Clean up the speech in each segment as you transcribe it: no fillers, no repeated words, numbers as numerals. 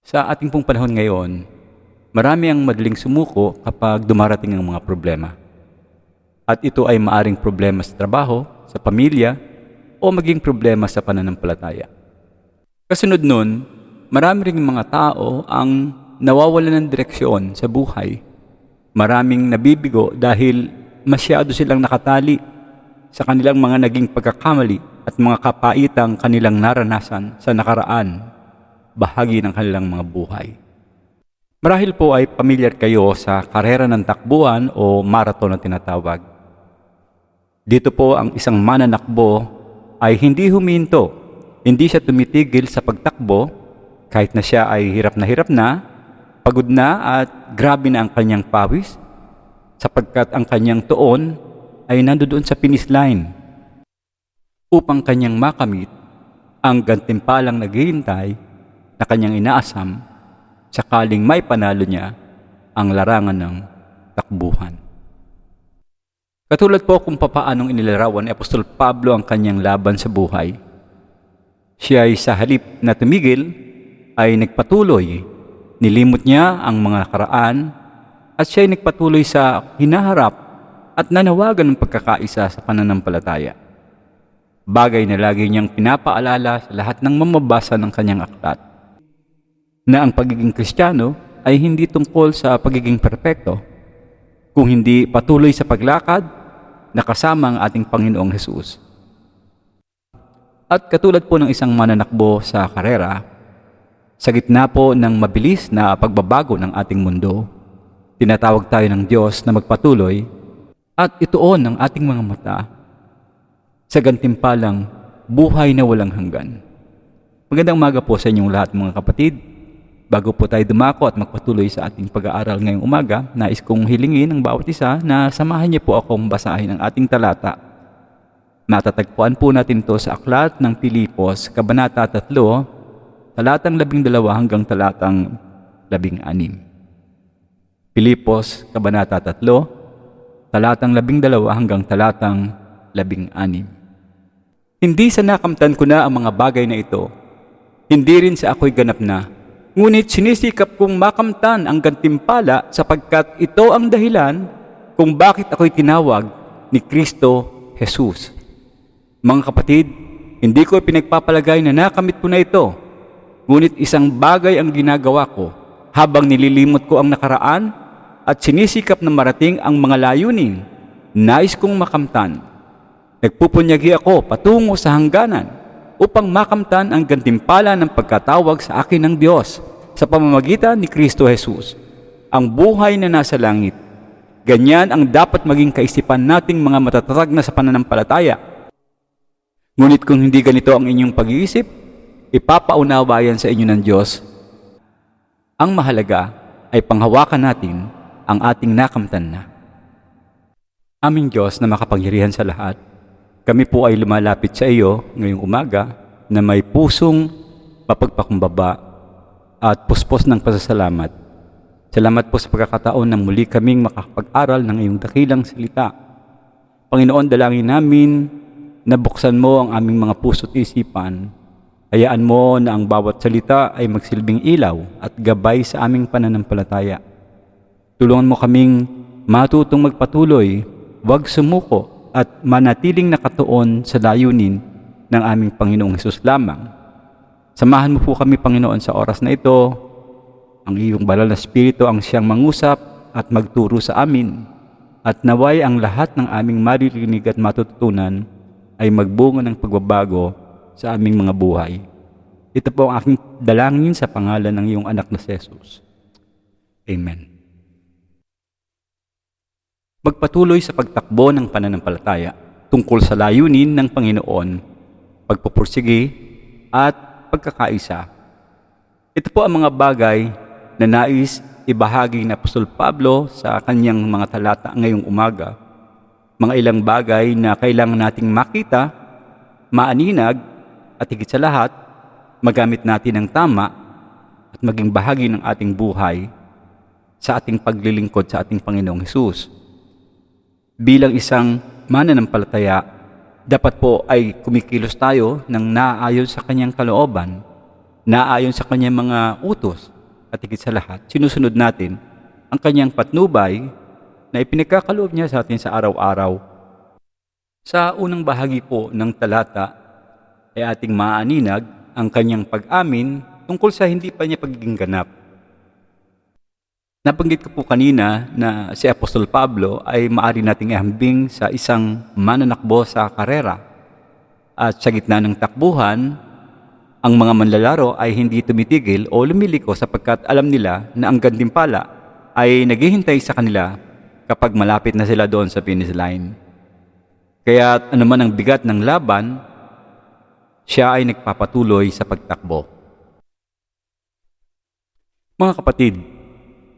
Sa ating pong panahon ngayon, marami ang madaling sumuko kapag dumarating ang mga problema. At ito ay maaring problema sa trabaho, sa pamilya, o maging problema sa pananampalataya. Kasunod nun, marami ring mga tao ang nawawalan ng direksyon sa buhay. Maraming nabibigo dahil masyado silang nakatali sa kanilang mga naging pagkakamali at mga kapaitang kanilang naranasan sa nakaraan, bahagi ng kanilang mga buhay. Marahil po ay pamilyar kayo sa karera ng takbuhan o marathon na tinatawag. Dito po ang isang mananakbo ay hindi huminto, hindi siya tumitigil sa pagtakbo kahit na siya ay hirap na, pagod na at grabe na ang kanyang pawis sapagkat ang kanyang tuon ay nandoon sa finish line upang kanyang makamit ang gantimpalang naghihintay na kanyang inaasam sakaling may panalo niya ang larangan ng takbuhan. Katulad po kung papaanong inilarawan ni Apostol Pablo ang kanyang laban sa buhay. Siya ay sa halip na tumigil ay nagpatuloy. Nilimot niya ang mga nakaraan at siya ay nagpatuloy sa hinaharap at nanawagan ng pagkakaisa sa pananampalataya. Bagay na lagi niyang pinapaalala sa lahat ng mamabasa ng kanyang aklat na ang pagiging Kristiyano ay hindi tungkol sa pagiging perpekto, kung hindi patuloy sa paglakad na kasama ang ating Panginoong Hesus. At katulad po ng isang mananakbo sa karera, sa gitna po ng mabilis na pagbabago ng ating mundo, tinatawag tayo ng Diyos na magpatuloy at ituon ang ating mga mata sa gantimpalang buhay na walang hanggan. Magandang umaga po sa inyong lahat mga kapatid. Bago po tayo dumako at magpatuloy sa ating pag-aaral ngayong umaga, nais kong hilingin ang bawat isa na samahan niyo po akong basahin ang ating talata. Matatagpuan po natin ito sa aklat ng Pilipos, Kabanata 3, talatang 12 hanggang talatang 16. Pilipos, Kabanata 3, talatang 12 hanggang talatang 16. Hindi sa nakamtan ko na ang mga bagay na ito, hindi rin sa ako'y ganap na, ngunit sinisikap kong makamtan ang gantimpala sapagkat ito ang dahilan kung bakit ako'y tinawag ni Kristo Jesus. Mga kapatid, hindi ko pinagpapalagay na nakamit ko na ito, ngunit isang bagay ang ginagawa ko habang nililimot ko ang nakaraan at sinisikap na marating ang mga layunin, nais kong makamtan. Nagpupunyagi ako patungo sa hangganan upang makamtan ang gantimpala ng pagkatawag sa akin ng Diyos sa pamamagitan ni Kristo Jesus, ang buhay na nasa langit. Ganyan ang dapat maging kaisipan nating mga matatatag na sa pananampalataya. Ngunit kung hindi ganito ang inyong pag-iisip, ipapaunawa yan sa inyo ng Diyos. Ang mahalaga ay panghawakan natin ang ating nakamtan na. Aming Diyos na makapangyarihan sa lahat, kami po ay lumalapit sa iyo ngayong umaga na may pusong mapagpakumbaba at puspos ng pasasalamat. Salamat po sa pagkakataon na muli kaming makapag-aral ng iyong dakilang salita. Panginoon, dalangin namin na buksan mo ang aming mga puso't isipan. Hayaan mo na ang bawat salita ay magsilbing ilaw at gabay sa aming pananampalataya. Tulungan mo kaming matutong magpatuloy, huwag sumuko, at manatiling nakatuon sa layunin ng aming Panginoong Hesus lamang. Samahan mo po kami, Panginoon, sa oras na ito. Ang iyong banal na Espiritu ang siyang mangusap at magturo sa amin. At naway ang lahat ng aming maririnig at matututunan ay magbunga ng pagbabago sa aming mga buhay. Ito po ang aking dalangin sa pangalan ng iyong anak na si Jesus. Amen. Magpatuloy sa pagtakbo ng pananampalataya tungkol sa layunin ng Panginoon, pagpupursige at pagkakaisa. Ito po ang mga bagay na nais ibahagi ni Apostol Pablo sa kanyang mga talata ngayong umaga. Mga ilang bagay na kailangan nating makita, maaninag at higit sa lahat, magamit natin ng tama at maging bahagi ng ating buhay sa ating paglilingkod sa ating Panginoong Hesus. Bilang isang mananampalataya, dapat po ay kumikilos tayo ng naayon sa kanyang kalooban, naayon sa kanyang mga utos, at higit sa lahat, sinusunod natin ang kanyang patnubay na ipinagkakaloob niya sa atin sa araw-araw. Sa unang bahagi po ng talata ay ating maaninag ang kanyang pag-amin tungkol sa hindi pa niya pagiging ganap. Nabanggit ko po kanina na si Apostol Pablo ay maaari nating ihambing sa isang mananakbo sa karera. At sa gitna ng takbuhan, ang mga manlalaro ay hindi tumitigil o lumiliko sapagkat alam nila na ang gantimpala ay naghihintay sa kanila kapag malapit na sila doon sa finish line. Kaya anuman ang bigat ng laban, siya ay nagpapatuloy sa pagtakbo. Mga kapatid,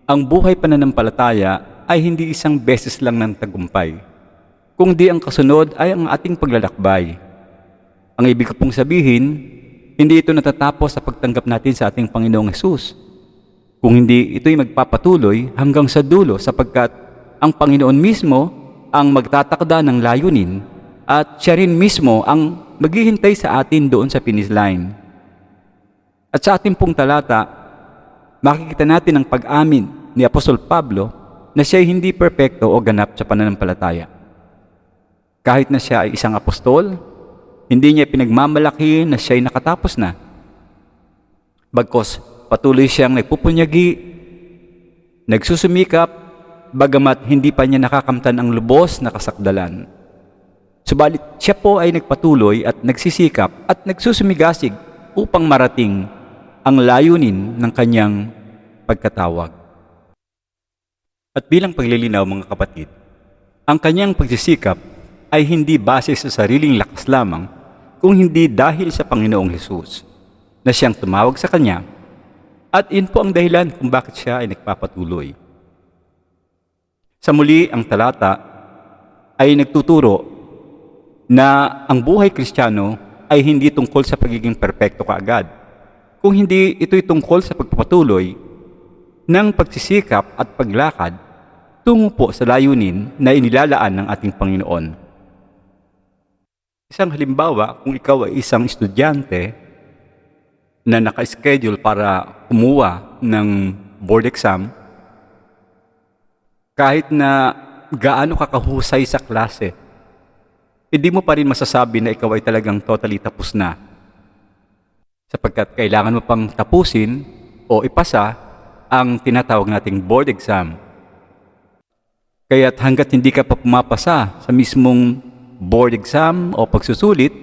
ang buhay pananampalataya ay hindi isang beses lang ng tagumpay, kundi ang kasunod ay ang ating paglalakbay. Ang ibig ko pong sabihin, hindi ito natatapos sa pagtanggap natin sa ating Panginoong Hesus. Kung hindi, ito'y magpapatuloy hanggang sa dulo sapagkat ang Panginoon mismo ang magtatakda ng layunin at siya rin mismo ang maghihintay sa atin doon sa finish line. At sa ating pong talata, makikita natin ang pag-amin ni Apostol Pablo na siya ay hindi perpekto o ganap sa pananampalataya. Kahit na siya ay isang apostol, hindi niya pinagmamalaki na siya ay nakatapos na. Bagkos patuloy siyang nagpupunyagi, nagsusumikap, bagamat hindi pa niya nakakamtan ang lubos na kasakdalan. Subalit siya po ay nagpatuloy at nagsisikap at nagsusumigasig upang marating ang layunin ng kanyang pagkatawag. At bilang paglilinaw mga kapatid, ang kanyang pagsisikap ay hindi base sa sariling lakas lamang, kung hindi dahil sa Panginoong Hesus na siyang tumawag sa kanya, at iyon po ang dahilan kung bakit siya ay nagpapatuloy. Sa muli, ang talata ay nagtuturo na ang buhay Kristiyano ay hindi tungkol sa pagiging perpekto kaagad, kung hindi ito'y tungkol sa pagpapatuloy ng pagsisikap at paglakad tungo po sa layunin na inilalaan ng ating Panginoon. Isang halimbawa, kung ikaw ay isang estudyante na naka-schedule para kumuha ng board exam, kahit na gaano ka kahusay sa klase, hindi mo pa rin masasabi na ikaw ay talagang totally tapos na. Sapagkat kailangan mo pang tapusin o ipasa ang tinatawag nating board exam. Kaya't hanggat hindi ka pa pumapasa sa mismong board exam o pagsusulit,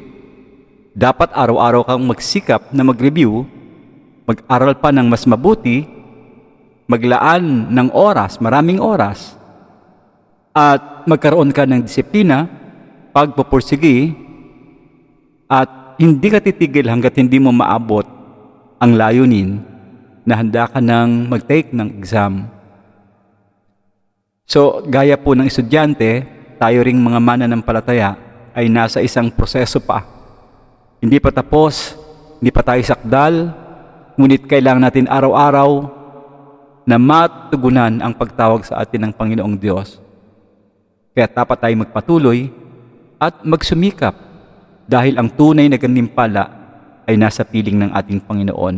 dapat araw-araw kang magsikap na mag-review, mag-aral pa ng mas mabuti, maglaan ng oras, maraming oras, at magkaroon ka ng disiplina, pagpupursigi, at hindi ka titigil hanggat hindi mo maabot ang layunin na handa ka ng mag-take ng exam. So, gaya po ng estudyante, tayo ring mga mananampalataya ay nasa isang proseso pa. Hindi pa tapos, hindi pa tayo sakdal, ngunit kailangan natin araw-araw na matugunan ang pagtawag sa atin ng Panginoong Diyos. Kaya dapat tayo magpatuloy at magsumikap dahil ang tunay na gantimpala ay nasa piling ng ating Panginoon.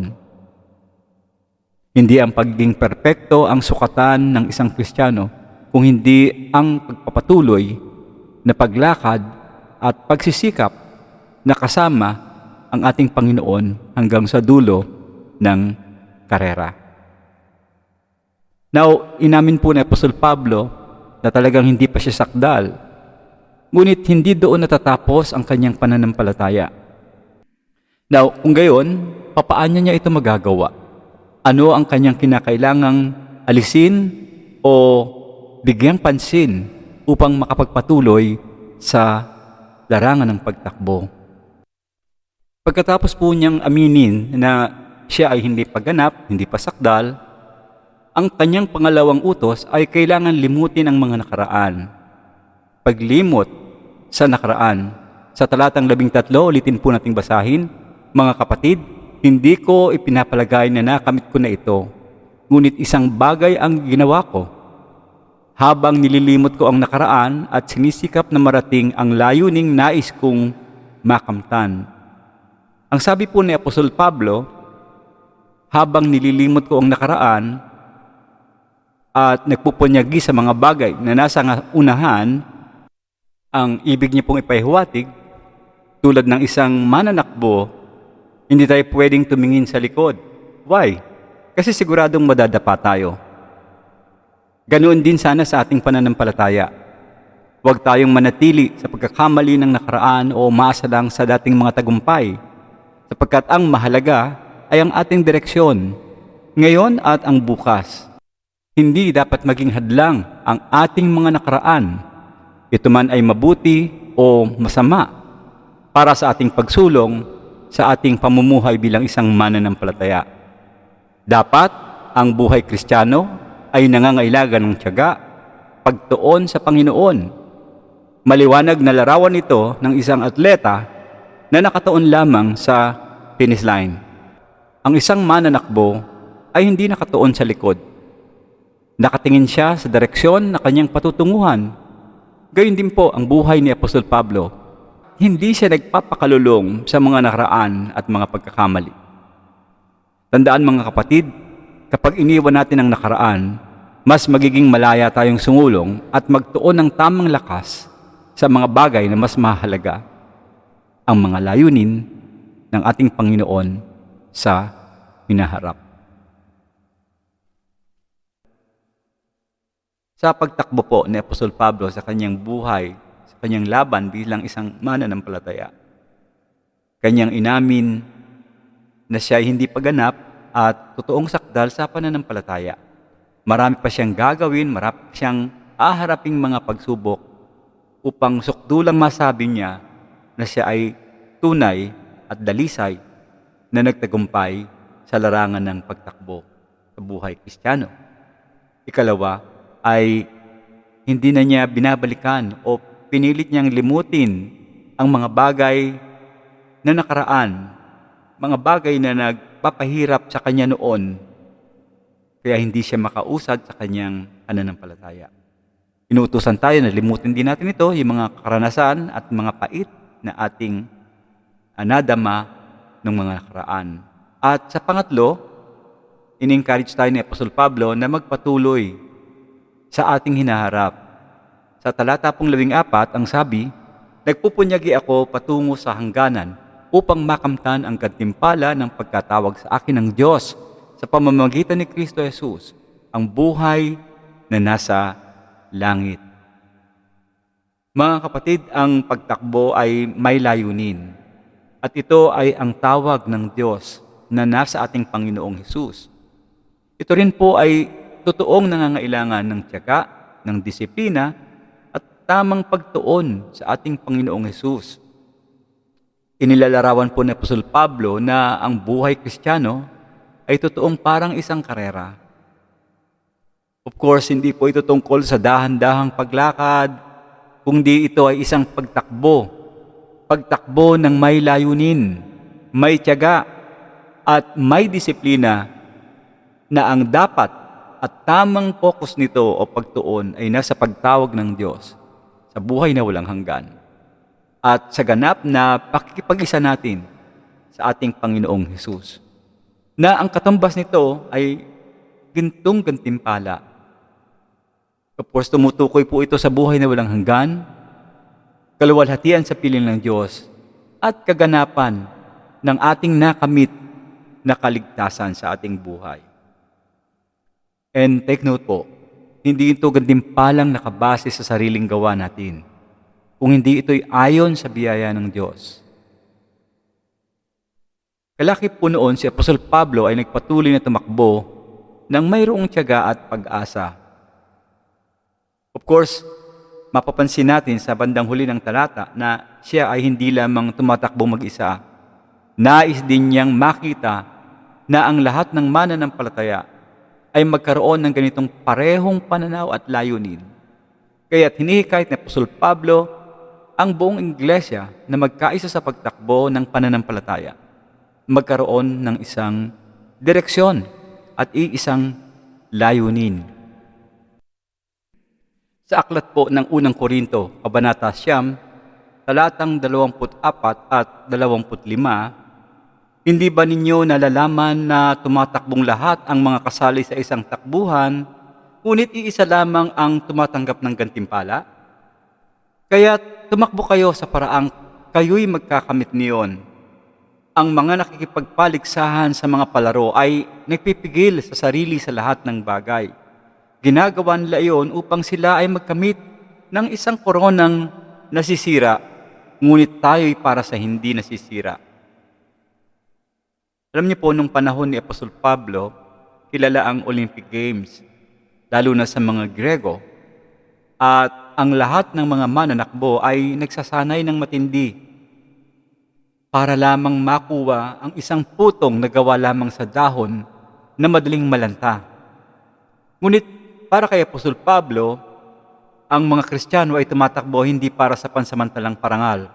Hindi ang pagiging perpekto ang sukatan ng isang Kristiyano, kung hindi ang pagpapatuloy na paglakad at pagsisikap na kasama ang ating Panginoon hanggang sa dulo ng karera. Now, inamin po ni Apostol Pablo na talagang hindi pa siya sakdal, ngunit hindi doon natatapos ang kanyang pananampalataya. Now, kung gayon, papaano niya ito magagawa? Ano ang kanyang kinakailangang alisin o bigyang pansin upang makapagpatuloy sa larangan ng pagtakbo? Pagkatapos po niyang aminin na siya ay hindi paganap, hindi pa sakdal, ang kanyang pangalawang utos ay kailangan limutin ang mga nakaraan. Paglimot sa nakaraan. Sa talatang 13, ulitin po nating basahin, mga kapatid, hindi ko ipinapalagay na nakamit ko na ito, ngunit isang bagay ang ginawa ko. Habang nililimot ko ang nakaraan at sinisikap na marating ang layuning nais kong makamtan. Ang sabi po ni Apostol Pablo, habang nililimot ko ang nakaraan at nagpupunyagi sa mga bagay na nasa unahan, ang ibig niya pong ipahiwatig, tulad ng isang mananakbo, hindi tayo pwedeng tumingin sa likod. Why? Kasi siguradong madadapa tayo. Ganoon din sana sa ating pananampalataya. Huwag tayong manatili sa pagkakamali ng nakaraan o umaasa lang sa dating mga tagumpay, sapagkat ang mahalaga ay ang ating direksyon, ngayon at ang bukas. Hindi dapat maging hadlang ang ating mga nakaraan, ito man ay mabuti o masama, para sa ating pagsulong sa ating pamumuhay bilang isang mananampalataya. Dapat ang buhay Kristiyano ay nangangailangan ng tiyaga, pagtuon sa Panginoon. Maliwanag na larawan ito ng isang atleta na nakatuon lamang sa finish line. Ang isang mananakbo ay hindi nakatuon sa likod. Nakatingin siya sa direksyon na kanyang patutunguhan. Gayon din po ang buhay ni Apostol Pablo. Hindi siya nagpapakalulong sa mga nakaraan at mga pagkakamali. Tandaan mga kapatid, kapag iniwan natin ang nakaraan, mas magiging malaya tayong sumulong at magtuon ng tamang lakas sa mga bagay na mas mahalaga, ang mga layunin ng ating Panginoon sa hinaharap. Sa pagtakbo po ni Apostol Pablo sa kanyang buhay, sa kanyang laban bilang isang mananampalataya, kanyang inamin na siya ay hindi paganap at totoong sakdal sa pananampalataya. Marami pa siyang gagawin, marami pa siyang aharaping mga pagsubok upang sukdulang masabi niya na siya ay tunay at dalisay na nagtagumpay sa larangan ng pagtakbo sa buhay Kristiyano. Ikalawa, ay hindi na niya binabalikan o pinilit niyang limutin ang mga bagay na nakaraan, mga bagay na nagpapahirap sa kanya noon, kaya hindi siya makausad sa kanyang pananampalataya. Inuutusan tayo na limutin din natin ito, yung mga karanasan at mga pait na ating nadama ng mga nakaraan. At sa pangatlo, in-encourage tayo ni Apostol Pablo na magpatuloy sa ating hinaharap. Sa talata pong 14, ang sabi, nagpupunyagi ako patungo sa hangganan upang makamtan ang gantimpala ng pagkatawag sa akin ng Diyos sa pamamagitan ni Kristo Jesus, ang buhay na nasa langit. Mga kapatid, ang pagtakbo ay may layunin, at ito ay ang tawag ng Diyos na nasa ating Panginoong Hesus. Ito rin po ay totoong nangangailangan ng tiyaga, ng disiplina, at tamang pagtuon sa ating Panginoong Hesus. Inilalarawan po ni Apostol Pablo na ang buhay Kristiyano ay totoong parang isang karera. Of course, hindi po ito tungkol sa dahan-dahang paglakad, kundi ito ay isang pagtakbo. Pagtakbo ng may layunin, may tiyaga, at may disiplina na ang dapat at tamang focus nito o pagtuon ay nasa pagtawag ng Diyos sa buhay na walang hanggan at sa ganap na pakikipag-isa natin sa ating Panginoong Hesus, na ang katumbas nito ay gintong gantimpala. Of course, tumutukoy po ito sa buhay na walang hanggan, kaluwalhatian sa piling ng Diyos, at kaganapan ng ating nakamit na kaligtasan sa ating buhay. And take note po, hindi ito gantimpalang nakabase sa sariling gawa natin, kung hindi ito'y ayon sa biyaya ng Diyos. Kalakip po noon si Apostol Pablo ay nagpatuloy na tumakbo ng mayroong tiyaga at pag-asa. Of course, mapapansin natin sa bandang huli ng talata na siya ay hindi lamang tumatakbo mag-isa. Nais din niyang makita na ang lahat ng mananampalataya ay magkaroon ng ganitong parehong pananaw at layunin. Kaya't hinihikayat ni Apostol Pablo ang buong iglesia na magkaisa sa pagtakbo ng pananampalataya, magkaroon ng isang direksyon at iisang layunin. Sa aklat po ng unang Korinto, Kabanata 9, talatang 24 at 25, Hindi ba ninyo nalalaman na tumatakbong lahat ang mga kasali sa isang takbuhan, ngunit iisa lamang ang tumatanggap ng gantimpala? Kaya tumakbo kayo sa paraang kayo'y magkakamit niyon. Ang mga nakikipagpaligsahan sa mga palaro ay nagpipigil sa sarili sa lahat ng bagay. Ginagawa nila iyon upang sila ay magkamit ng isang koronang nasisira, ngunit tayo'y para sa hindi nasisira. Alam niyo po, nung panahon ni Apostol Pablo, kilala ang Olympic Games, lalo na sa mga Grego, at ang lahat ng mga mananakbo ay nagsasanay ng matindi para lamang makuha ang isang putong na gawa lamang sa dahon na madaling malanta. Ngunit para kay Apostol Pablo, ang mga Kristiyano ay tumatakbo hindi para sa pansamantalang parangal,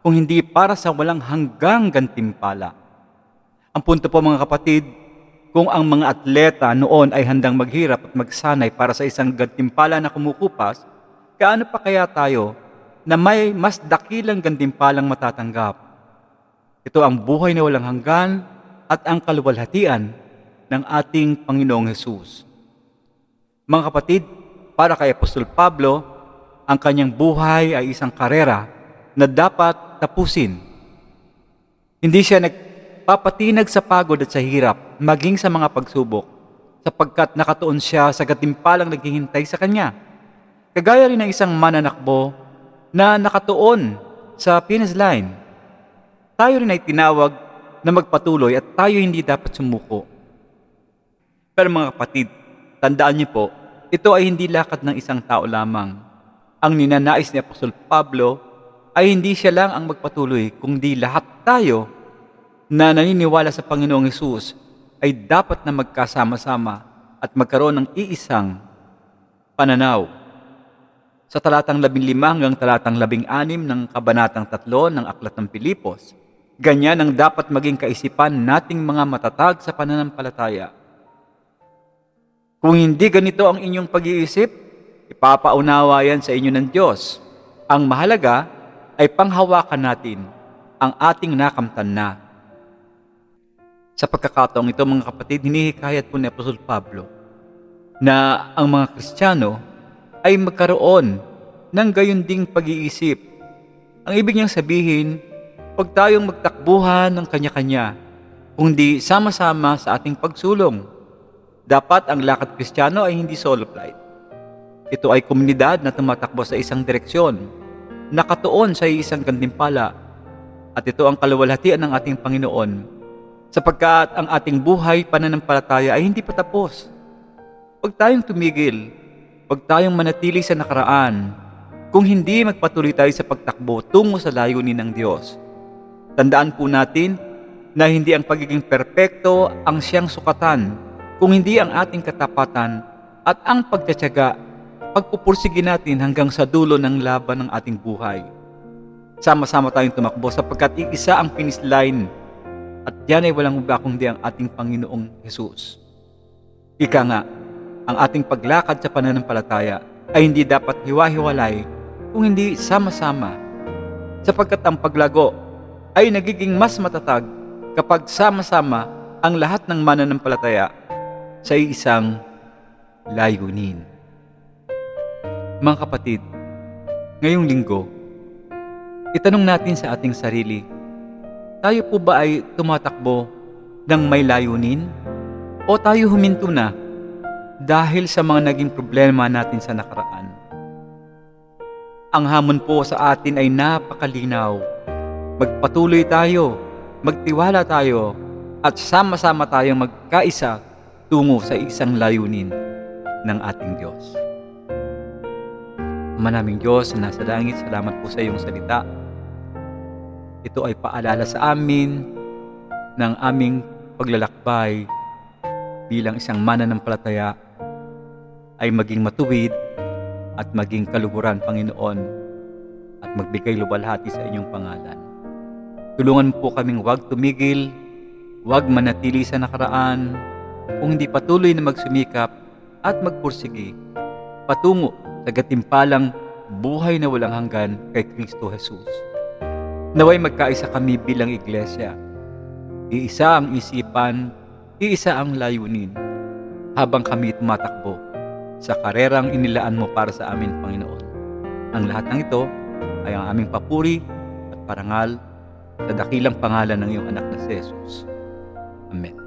kung hindi para sa walang hanggang gantimpala. Ang punto po mga kapatid, kung ang mga atleta noon ay handang maghirap at magsanay para sa isang gantimpala na kumukupas, gaano pa kaya tayo na may mas dakilang gantimpalang matatanggap? Ito ang buhay na walang hanggan at ang kaluwalhatian ng ating Panginoong Hesus. Mga kapatid, para kay Apostol Pablo, ang kanyang buhay ay isang karera na dapat tapusin. Hindi siya nagpapatinag sa pagod at sa hirap, maging sa mga pagsubok, sapagkat nakatuon siya sa gantimpalang naghihintay sa kanya. Kagaya rin ng isang mananakbo na nakatuon sa finish line. Tayo rin ay tinawag na magpatuloy at tayo hindi dapat sumuko. Pero mga kapatid, tandaan niyo po, ito ay hindi lakad ng isang tao lamang. Ang ninanais ni Apostol Pablo ay hindi siya lang ang magpatuloy, kundi lahat tayo na naniniwala sa Panginoong Hesus ay dapat na magkasama-sama at magkaroon ng iisang pananaw. Sa talatang 15 hanggang talatang 16 ng kabanatang 3 ng Aklat ng Pilipos, ganyan ang dapat maging kaisipan nating mga matatag sa pananampalataya. Kung hindi ganito ang inyong pag-iisip, ipapaunawa yan sa inyo ng Diyos. Ang mahalaga ay panghawakan natin ang ating nakamtan na. Sa pagkakataong ito mga kapatid, hinihikayat po ni Apostol Pablo na ang mga Kristiyano ay magkaroon ng gayon ding pag-iisip. Ang ibig niyang sabihin, huwag tayong magtakbuhan ng kanya-kanya, kundi sama-sama sa ating pagsulong. Dapat ang lakad Kristiyano ay hindi solo flight. Ito ay komunidad na tumatakbo sa isang direksyon, nakatuon sa isang gantimpala, at ito ang kaluwalhatian ng ating Panginoon, sapagkat ang ating buhay pananampalataya ay hindi patapos. Huwag tayong tumigil, huwag tayong manatili sa nakaraan, kung hindi magpatuloy tayo sa pagtakbo tungo sa layunin ng Diyos. Tandaan po natin na hindi ang pagiging perpekto ang siyang sukatan, kung hindi ang ating katapatan at ang pagtitiyaga, pagpupursige natin hanggang sa dulo ng laban ng ating buhay. Sama-sama tayong tumakbo sapagkat iisa ang finish line at yan ay walang iba kundi ang ating Panginoong Hesus. Ika nga, ang ating paglakad sa pananampalataya ay hindi dapat hiwa-hiwalay kung hindi sama-sama, sapagkat ang paglago ay nagiging mas matatag kapag sama-sama ang lahat ng mananampalataya sa isang layunin. Mga kapatid, ngayong linggo, itanong natin sa ating sarili, tayo po ba ay tumatakbo ng may layunin o tayo huminto na dahil sa mga naging problema natin sa nakaraan? Ang hamon po sa atin ay napakalinaw. Magpatuloy tayo, magtiwala tayo, at sama-sama tayong magkaisa tungo sa isang layunin ng ating Diyos. Ama naming Diyos na nasa langit, salamat po sa iyong salita. Ito ay paalala sa amin ng aming paglalakbay bilang isang mananampalataya ay maging matuwid at maging kaluguran, Panginoon, at magbigay luwalhati sa inyong pangalan. Tulungan po kaming huwag tumigil, huwag manatili sa nakaraan, kung hindi patuloy na magsumikap at magpursige patungo sa gantimpalang buhay na walang hanggan kay Kristo Jesus. Naway magkaisa kami bilang iglesia Iisa ang isipan, iisa ang layunin, habang kami tumatakbo sa karerang inilaan mo para sa amin, Panginoon. Ang lahat ng ito ay ang aming papuri at parangal sa dakilang pangalan ng iyong anak na si Jesus. Amen.